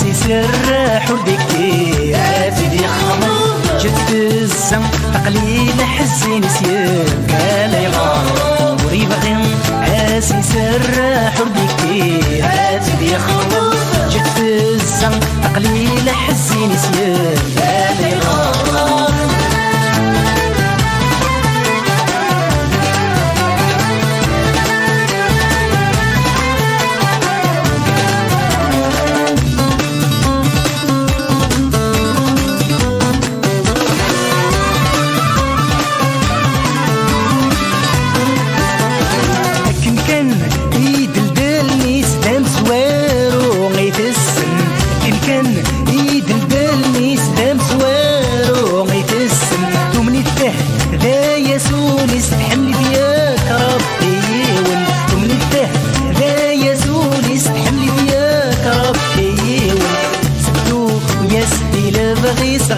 اسي سر حردك اتدي خمر جت الزم تقليل حزين سير قال يغار وري بغي اسي سر حردك اتدي خمر جت الزم تقليل حزين سير قال يغار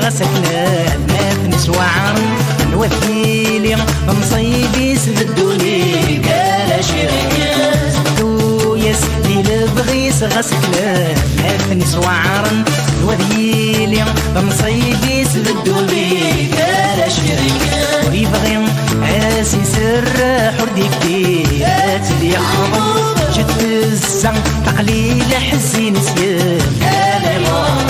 غسلنا ما نسوعر نوثيلي بمصيبي سدوني قال شريك سدو يسدي لبغيس غسلنا ما نسوعر نوثيلي بمصيبي سدوني قال شريك ويبغي اسي سر حردك اتلي خبر جت الزن تقليل حزين سير قال الله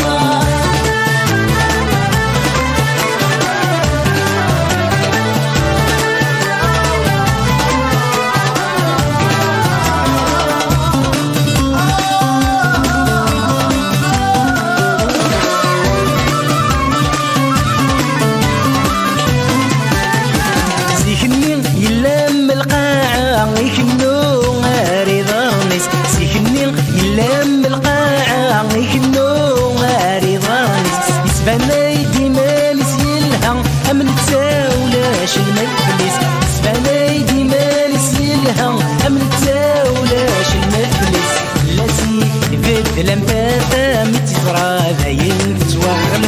المجلس سبانايدي مالس يلها أمن تاولاش المجلس لاسي يفد لمباتا متفرا ذاين تتوغل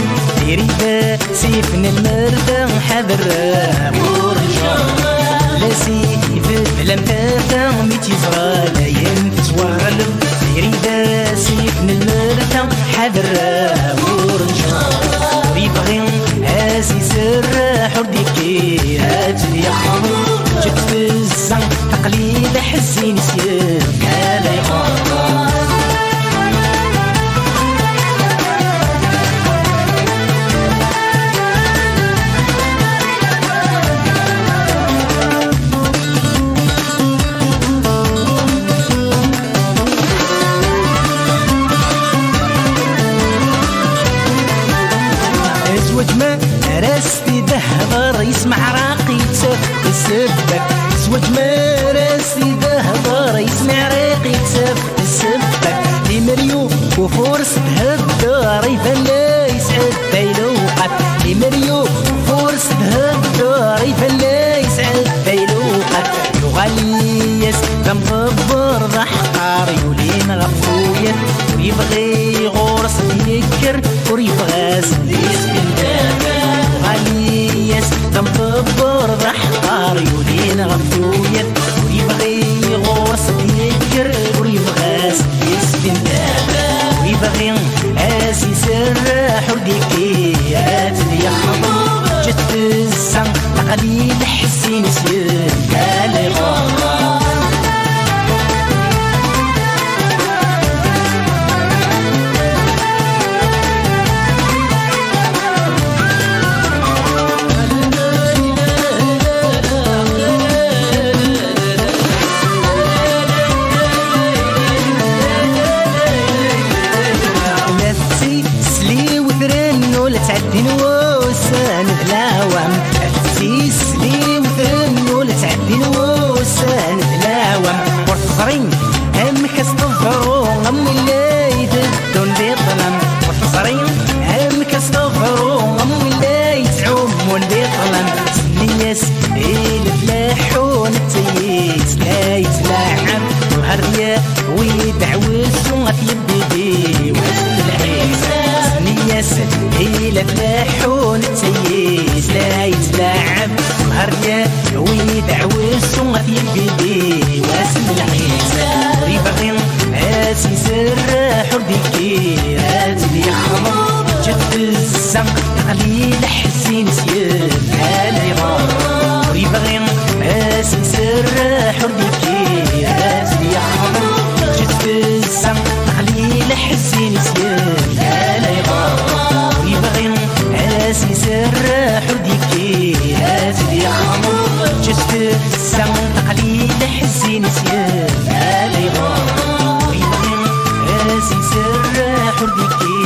يريد سيفن المردة حذر ورجال لاسي يفد لمباتا متفرا ذاين تتوغل يريد سيفن المردة حذر ورجال ويبغي اسي سر حردك هاتلي خمر جت في الزن تقليل حزين سير قال يغار ازوج ما راسي دهضر يسمع راقي تسف السبك ازوج ما راسي دهضر يسمع راقي تسف السبك لي مريو وفورس تهدر يبان لا يسعد بيلوقات لي مريو فورس تهدر يبان لا يسعد بيلوقات يغليس مغبر ضحقار يولين غفوية ويبغي غورس يكر ويبغى سديس بالدابة غليس مغبر ضحقار يولين غفوية ويبغي غورس يكر ويبغى سديس بالدابة ويبغي اسي سر حردك هاتلي خبر جت الزن تقليل حسين سير قال يغار تعدين وسان بلاوام أفتيس لي وثنو لتعدين وسان بلاوام ورتصرين همك استغفروا غم اللي يددون بظلم ورتصرين همك استغفروا غم اللي يتعومون بظلم سنيس الفلاحون التيس لا يتلاعب وهريا ويدعوسوا يبدي وسن العيسى سنيس الفلاحون التيس لا يتلاعب وهريا ويدعوسوا يبدي وسن العيسى ويبغي اسي سر حردك السم تقليد حزين سير علي غار ويبغي راسي سر حر بكي